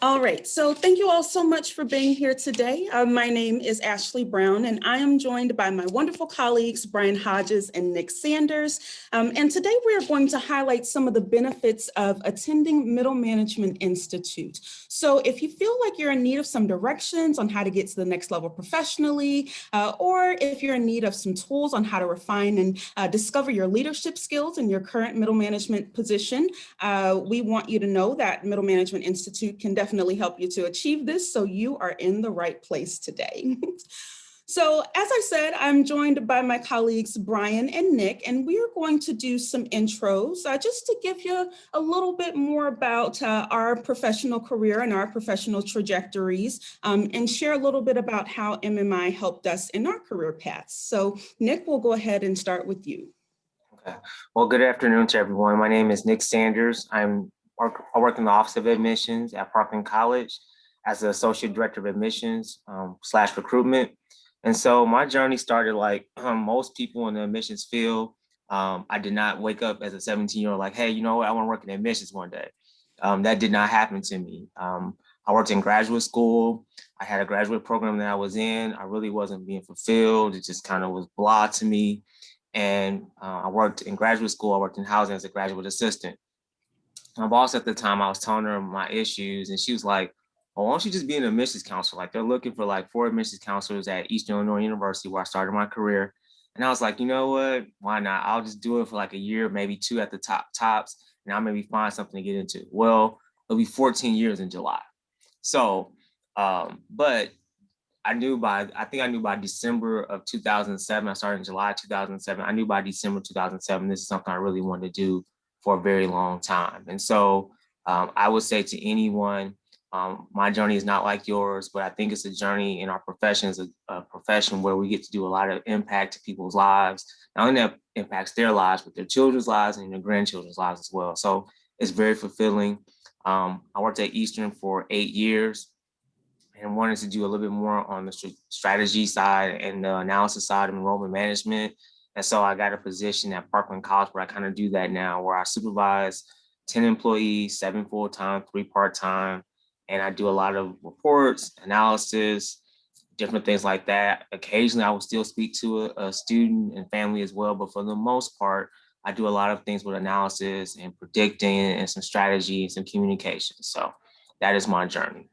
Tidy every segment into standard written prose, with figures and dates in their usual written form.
All right, so thank you all so much for being here today. My name is Ashley Brown, and I am joined by my wonderful colleagues, Brian Hodges and Nick Sanders. And today we are going to highlight some of the benefits of attending Middle Management Institute. So if you feel like you're in need of some directions on how to get to the next level professionally, or if you're in need of some tools on how to refine and discover your leadership skills in your current middle management position, we want you to know that Middle Management Institute can definitely help you to achieve this, so you are in the right place today. So as I said, I'm joined by my colleagues, Brian and Nick, and we are going to do some intros just to give you a little bit more about our professional career and our professional trajectories, and share a little bit about how MMI helped us in our career paths. So Nick, we'll go ahead and start with you. Okay. Well, good afternoon to everyone. My name is Nick Sanders. I work in the Office of Admissions at Parkland College as the Associate Director of Admissions / recruitment. And so my journey started like most people in the admissions field. I did not wake up as a 17-year-old like, hey, you know what, I want to work in admissions one day. That did not happen to me. I worked in graduate school. I had a graduate program that I was in. I really wasn't being fulfilled. It just kind of was blah to me. And I worked in graduate school. I worked in housing as a graduate assistant. My boss at the time, I was telling her my issues, and she was like, well, why don't you just be an admissions counselor? Like, they're looking for like 4 admissions counselors at Eastern Illinois University, where I started my career. And I was like, you know what? Why not? I'll just do it for like a year, maybe 2 at the tops, and I'll maybe find something to get into. Well, it'll be 14 years in July. So, but I think I knew by December of 2007. I started in July 2007. I knew by December 2007, this is something I really wanted to do for a very long time. And so I would say to anyone, my journey is not like yours, but I think it's a journey in our profession, is a profession where we get to do a lot of impact to people's lives. Not only that impacts their lives, but their children's lives and their grandchildren's lives as well. So it's very fulfilling. I worked at Eastern for 8 years and wanted to do a little bit more on the strategy side and the analysis side of enrollment management. And so I got a position at Parkland College where I kind of do that now, where I supervise 10 employees, 7 full-time, 3 part-time. And I do a lot of reports, analysis, different things like that. Occasionally, I will still speak to a student and family as well. But for the most part, I do a lot of things with analysis and predicting and some strategy and some communication. So that is my journey.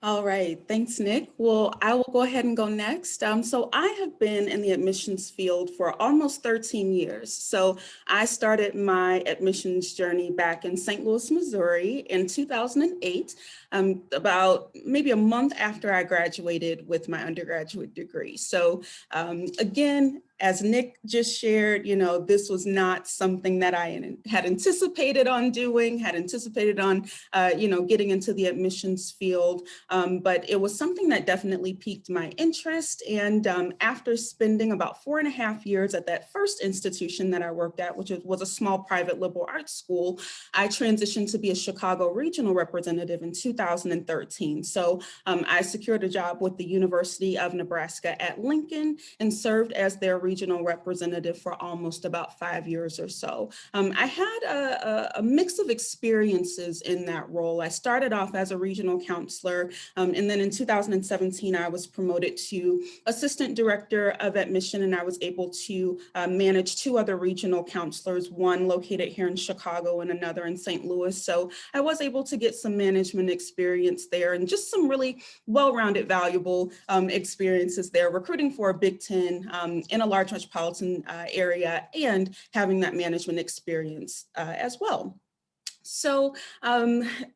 All right, thanks, Nick. Well, I will go ahead and go next. So I have been in the admissions field for almost 13 years. So I started my admissions journey back in St. Louis, Missouri in 2008, about maybe a month after I graduated with my undergraduate degree. So again, as Nick just shared, this was not something that I had anticipated on doing, had anticipated on, getting into the admissions field. But it was something that definitely piqued my interest. And after spending about 4.5 years at that first institution that I worked at, which was a small private liberal arts school, I transitioned to be a Chicago regional representative in 2013. So I secured a job with the University of Nebraska at Lincoln and served as their regional representative for almost about 5 years or so. I had a mix of experiences in that role. I started off as a regional counselor, and then in 2017, I was promoted to assistant director of admission, and I was able to manage 2 other regional counselors, one located here in Chicago and another in St. Louis. So I was able to get some management experience there and just some really well-rounded, valuable experiences there, recruiting for a Big Ten in a large metropolitan area and having that management experience as well. So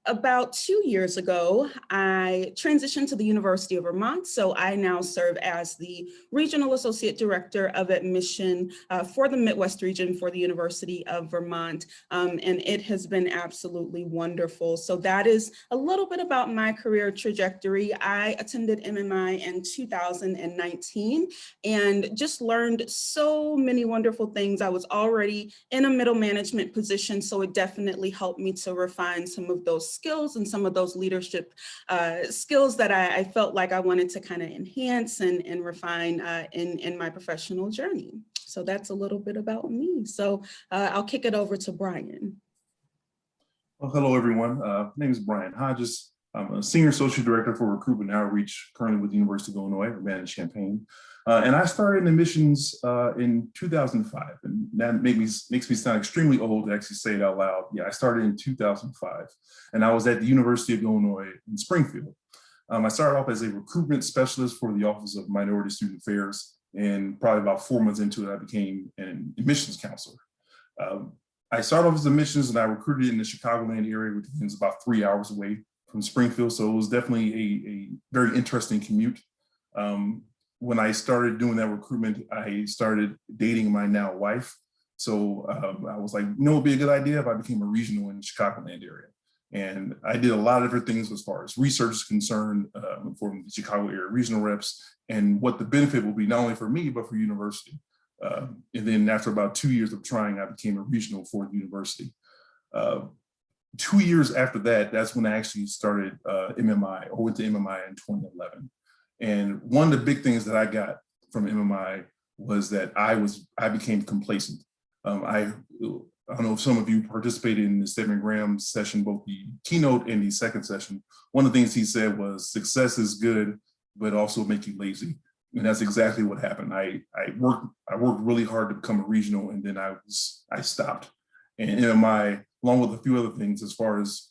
about 2 years ago, I transitioned to the University of Vermont. So I now serve as the Regional Associate Director of Admission for the Midwest region for the University of Vermont. And it has been absolutely wonderful. So that is a little bit about my career trajectory. I attended MMI in 2019 and just learned so many wonderful things. I was already in a middle management position, so it definitely helped me to refine some of those skills and some of those leadership skills that I felt like I wanted to kind of enhance and refine in my professional journey. So that's a little bit about me. So I'll kick it over to Brian. Well, hello, everyone. My name is Brian Hodges. I'm a Senior Associate Director for Recruitment and Outreach, currently with the University of Illinois, Urbana-Champaign. And I started in admissions in 2005, and that makes me sound extremely old to actually say it out loud. Yeah, I started in 2005, and I was at the University of Illinois in Springfield. I started off as a recruitment specialist for the Office of Minority Student Affairs, and probably about 4 months into it, I became an admissions counselor. I started off as admissions and I recruited in the Chicagoland area, which is about 3 hours away from Springfield. So it was definitely a very interesting commute. When I started doing that recruitment, I started dating my now wife. So I was like, you know, it'd be a good idea if I became a regional in the Chicagoland area. And I did a lot of different things as far as research is concerned for the Chicago area regional reps and what the benefit will be, not only for me, but for university. And then after about 2 years of trying, I became a regional for the university. 2 years after that, that's when I actually started MMI, or went to MMI in 2011. And one of the big things that I got from MMI was that I became complacent. I don't know if some of you participated in the Stephen Graham session, both the keynote and the second session. One of the things he said was, success is good, but also make you lazy. And that's exactly what happened. I worked really hard to become a regional, and then I stopped. And MMI, along with a few other things, as far as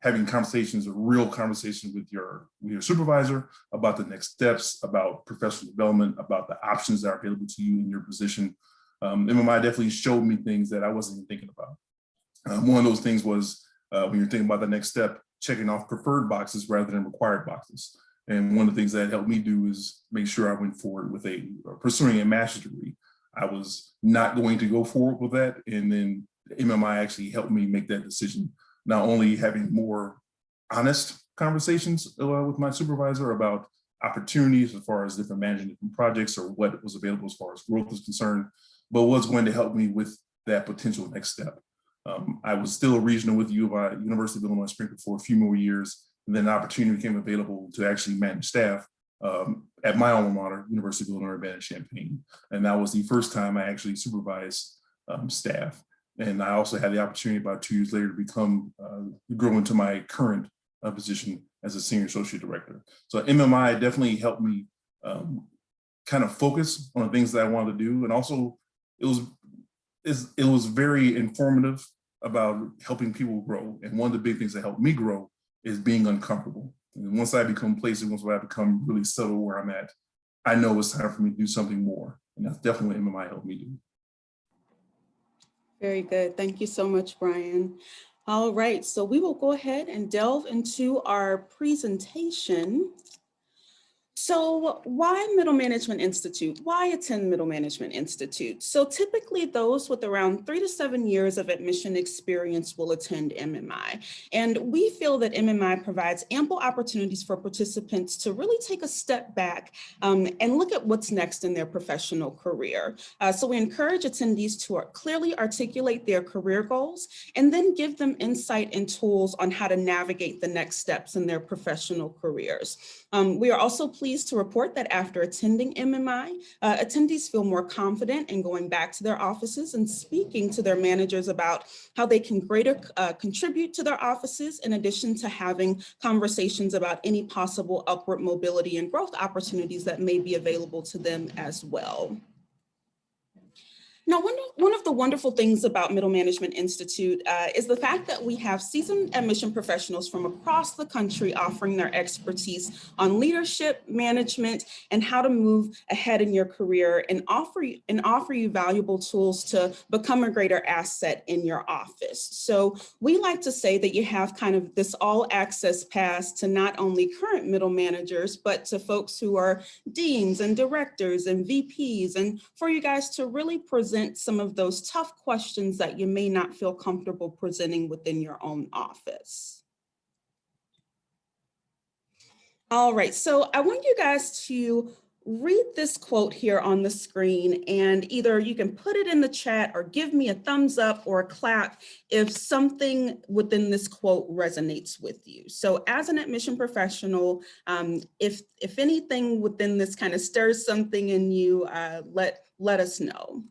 having conversations, a real conversation with your supervisor about the next steps, about professional development, about the options that are available to you in your position. MMI definitely showed me things that I wasn't even thinking about. One of those things was when you're thinking about the next step, checking off preferred boxes rather than required boxes. And one of the things that helped me do is make sure I went forward with pursuing a master's degree. I was not going to go forward with that. And then MMI actually helped me make that decision. Not only having more honest conversations with my supervisor about opportunities as far as different managing different projects or what was available as far as growth is concerned, but what's going to help me with that potential next step. I was still a regional with University of Illinois Springfield for a few more years. And then an opportunity became available to actually manage staff at my alma mater, University of Illinois Urbana-Champaign. And that was the first time I actually supervised staff. And I also had the opportunity about 2 years later to grow into my current position as a senior associate director. So MMI definitely helped me kind of focus on the things that I wanted to do. And also it was very informative about helping people grow. And one of the big things that helped me grow is being uncomfortable. And once I become complacent, once I become really settled where I'm at, I know it's time for me to do something more. And that's definitely what MMI helped me do. Very good. Thank you so much, Brian. All right, so we will go ahead and delve into our presentation. So why Middle Management Institute? Why attend Middle Management Institute? So typically those with around 3 to 7 years of admission experience will attend MMI. And we feel that MMI provides ample opportunities for participants to really take a step back and look at what's next in their professional career. So we encourage attendees to clearly articulate their career goals and then give them insight and tools on how to navigate the next steps in their professional careers. We are also pleased to report that after attending MMI, attendees feel more confident in going back to their offices and speaking to their managers about how they can greater contribute to their offices, in addition to having conversations about any possible upward mobility and growth opportunities that may be available to them as well. Now, one of the wonderful things about Middle Management Institute is the fact that we have seasoned admission professionals from across the country offering their expertise on leadership, management, and how to move ahead in your career and offer you valuable tools to become a greater asset in your office. So we like to say that you have kind of this all access pass to not only current middle managers, but to folks who are deans and directors and VPs, and for you guys to really present some of those tough questions that you may not feel comfortable presenting within your own office. All right, so I want you guys to read this quote here on the screen, and either you can put it in the chat or give me a thumbs up or a clap if something within this quote resonates with you. So as an admission professional, if anything within this kind of stirs something in you, let us know.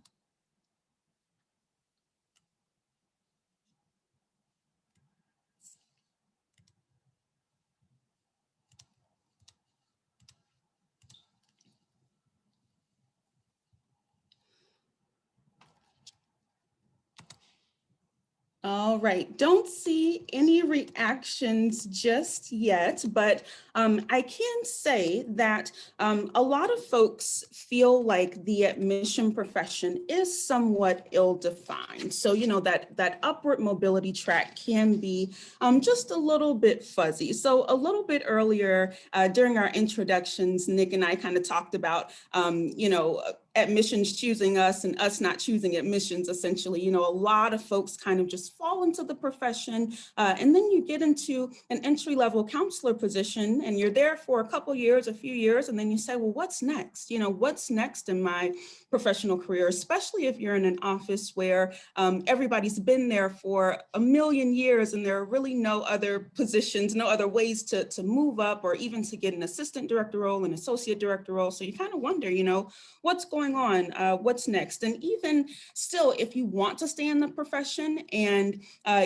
All right, don't see any reactions just yet, but I can say that a lot of folks feel like the admission profession is somewhat ill-defined. So, you know, that upward mobility track can be just a little bit fuzzy. So a little bit earlier during our introductions, Nick and I kind of talked about, you know, admissions choosing us and us not choosing admissions, essentially. You know, a lot of folks kind of just fall into the profession and then you get into an entry-level counselor position and you're there for a couple years, a few years, and then you say, well, what's next? You know, what's next in my professional career, especially if you're in an office where everybody's been there for a million years and there are really no other positions, no other ways to move up or even to get an assistant director role, an associate director role. So you kind of wonder, you know, what's going on, what's next? And even still, if you want to stay in the profession and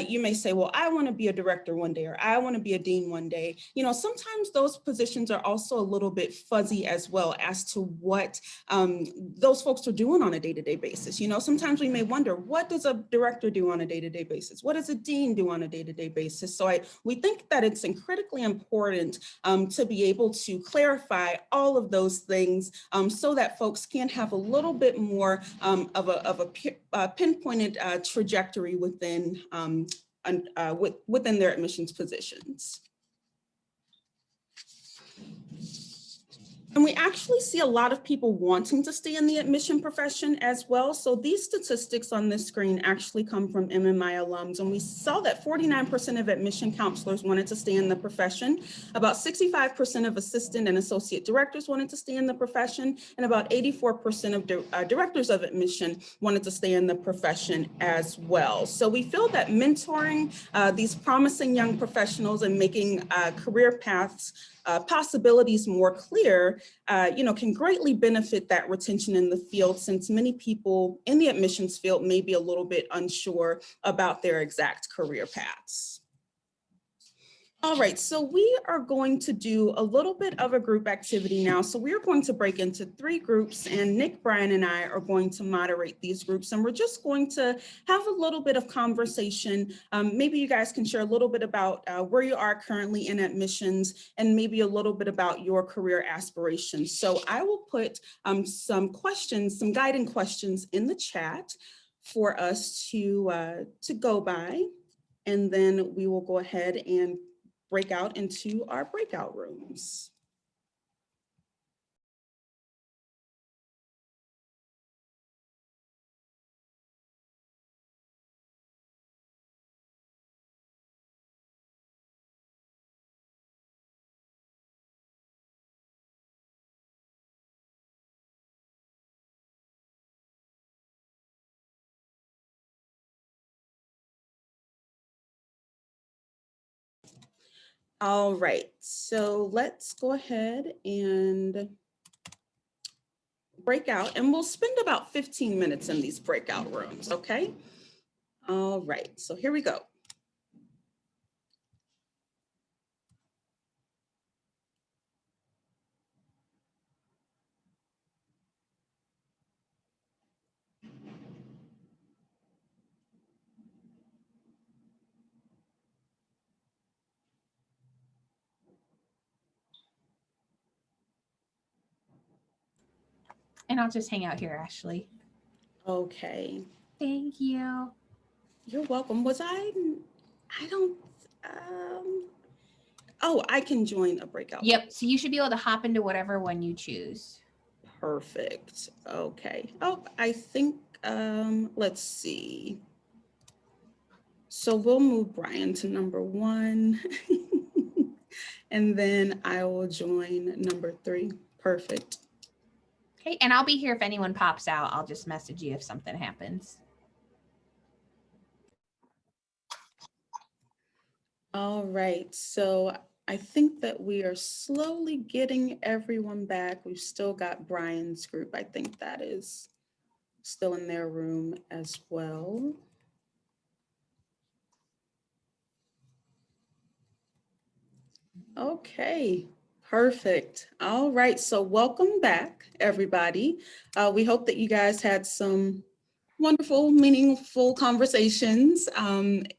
you may say, well, I want to be a director one day, or I want to be a dean one day. You know, sometimes those positions are also a little bit fuzzy as well as to what those folks are doing on a day-to-day basis. You know, sometimes we may wonder, what does a director do on a day-to-day basis? What does a dean do on a day-to-day basis? So we think that it's critically important to be able to clarify all of those things so that folks can have a little bit more of a pinpointed trajectory within within their admissions positions. And we actually see a lot of people wanting to stay in the admission profession as well. So these statistics on this screen actually come from MMI alums. And we saw that 49% of admission counselors wanted to stay in the profession. About 65% of assistant and associate directors wanted to stay in the profession. And about 84% of directors of admission wanted to stay in the profession as well. So we feel that mentoring these promising young professionals and making career paths possibilities more clear, you know, can greatly benefit that retention in the field, since many people in the admissions field may be a little bit unsure about their exact career paths. All right, so we are going to do a little bit of a group activity now. So we're going to break into 3 groups, and Nick, Brian, and I are going to moderate these groups. And we're just going to have a little bit of conversation. Maybe you guys can share a little bit about where you are currently in admissions and maybe a little bit about your career aspirations. So I will put some questions, some guiding questions in the chat for us to go by. And then we will go ahead and break out into our breakout rooms. All right, so let's go ahead and break out, and we'll spend about 15 minutes in these breakout rooms, okay? All right, so here we go. And I'll just hang out here, Ashley. Okay. Thank you. You're welcome. Oh, I can join a breakout. Yep, so you should be able to hop into whatever one you choose. Perfect. Okay. Oh, I think, let's see. So we'll move Brian to number 1. And then I will join number 3. Perfect. Okay, and I'll be here if anyone pops out. I'll just message you if something happens. All right, so I think that we are slowly getting everyone back. We've still got Brian's group. I think that is still in their room as well. Okay, perfect. All right, so welcome back, everybody. We hope that you guys had some wonderful, meaningful conversations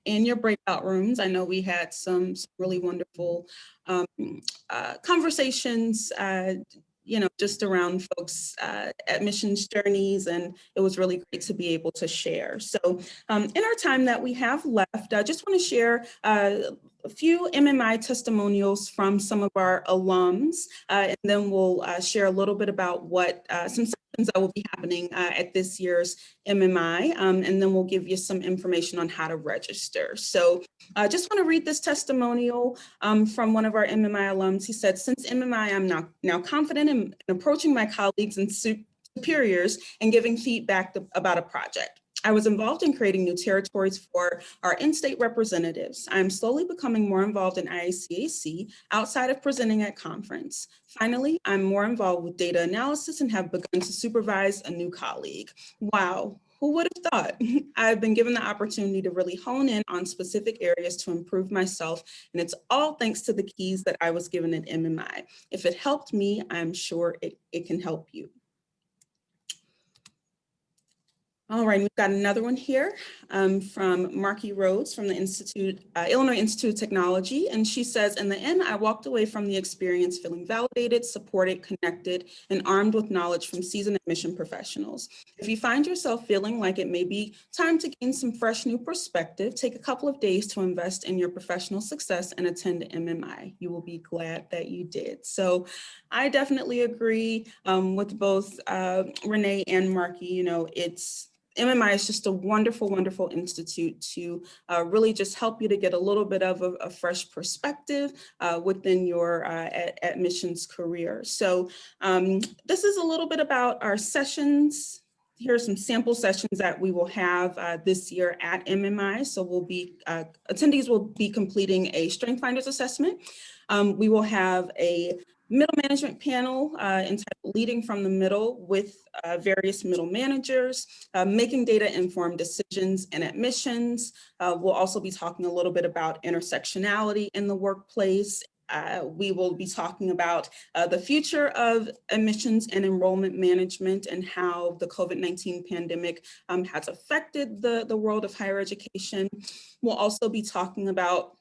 in your breakout rooms. I know we had some really wonderful conversations, just around folks' admissions journeys, and it was really great to be able to share. So in our time that we have left, I just want to share a few MMI testimonials from some of our alums, and then we'll share a little bit about what some sessions that will be happening at this year's MMI, and then we'll give you some information on how to register. So I just want to read this testimonial from one of our MMI alums. He said, "Since MMI, I'm now confident in approaching my colleagues and superiors and giving feedback about a project. I was involved in creating new territories for our in-state representatives. I am slowly becoming more involved in IACAC outside of presenting at conference. Finally, I'm more involved with data analysis and have begun to supervise a new colleague." Wow. Who would have thought? I've been given the opportunity to really hone in on specific areas to improve myself, and it's all thanks to the keys that I was given at MMI. If it helped me, I'm sure it can help you. All right, we've got another one here from Marky Rhodes from the Illinois Institute of Technology. And she says, "In the end, I walked away from the experience feeling validated, supported, connected, and armed with knowledge from seasoned admission professionals. If you find yourself feeling like it may be time to gain some fresh new perspective, take a couple of days to invest in your professional success and attend MMI. You will be glad that you did." So I definitely agree with both Renee and Marky. MMI is just a wonderful, wonderful institute to really just help you to get a little bit of a fresh perspective within your admissions career. So this is a little bit about our sessions. Here are some sample sessions that we will have this year at MMI. So attendees will be completing a Strength Finders assessment. We will have a middle management panel entitled "Leading from the Middle" with various middle managers, making data-informed decisions in admissions. We'll also be talking a little bit about intersectionality in the workplace. We will be talking about the future of admissions and enrollment management and how the COVID-19 pandemic has affected the world of higher education. We'll also be talking about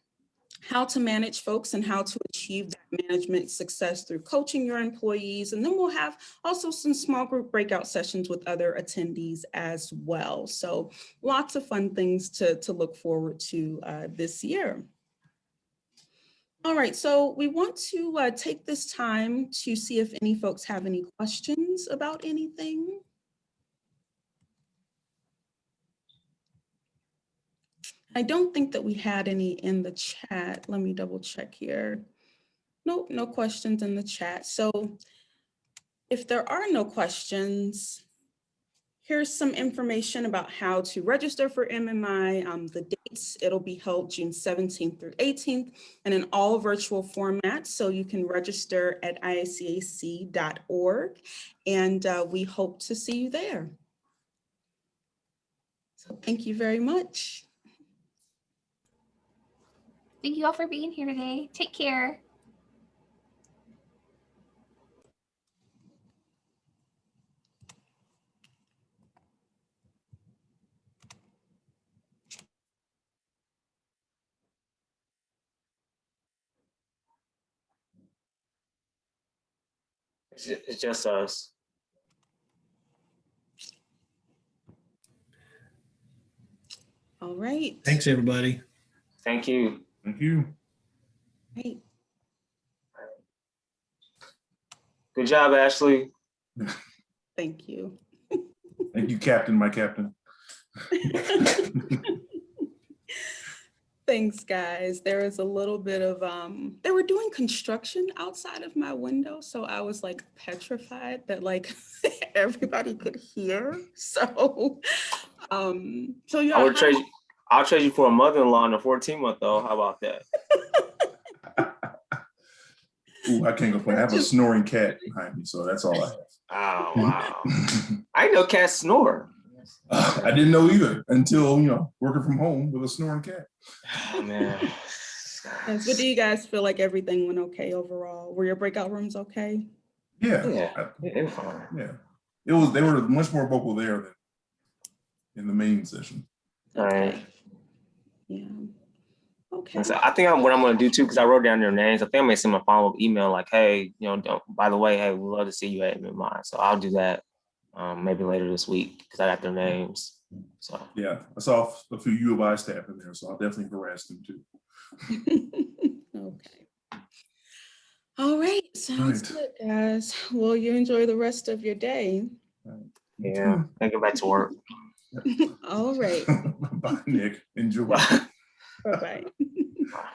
how to manage folks and how to achieve that management success through coaching your employees. And then we'll have also some small group breakout sessions with other attendees as well. So lots of fun things to look forward to this year. All right, so we want to take this time to see if any folks have any questions about anything. I don't think that we had any in the chat. Let me double check here. Nope, no questions in the chat. So if there are no questions, here's some information about how to register for MMI. The dates, it'll be held June 17th through 18th and in all virtual formats. So you can register at iacac.org, and we hope to see you there. So thank you very much. Thank you all for being here today. Take care. It's just us. All right. Thanks, everybody. Thank you. Thank you. Great. Good job, Ashley. Thank you. Thank you, Captain, my captain. Thanks, guys. There is a little bit of, they were doing construction outside of my window. So I was like petrified that like everybody could hear. So, yeah. I'll trade you for a mother-in-law and a 14-month-old. How about that? Ooh, I can't go play. I have a snoring cat behind me, so that's all I have. Oh, wow. I know cats snore. I didn't know either until, working from home with a snoring cat. Oh, man. Yes, but do you guys feel like everything went okay overall? Were your breakout rooms okay? Yeah. Yeah, it was fine. Yeah. They were much more vocal there in the main session. All right. Okay. Yeah. Okay. And so I think what I'm going to do too, because I wrote down their names. I think I'm going to send them a follow-up email like, hey, by the way, hey, we'd love to see you at MMI. So I'll do that maybe later this week because I got their names. So Yeah, I saw a few U of I staff in there, so I'll definitely harass them too. Okay. All right. Sounds good, guys. Well, you enjoy the rest of your day. yeah, I go back to work. All right. Bye, Nick. Enjoy. Bye-bye. Bye.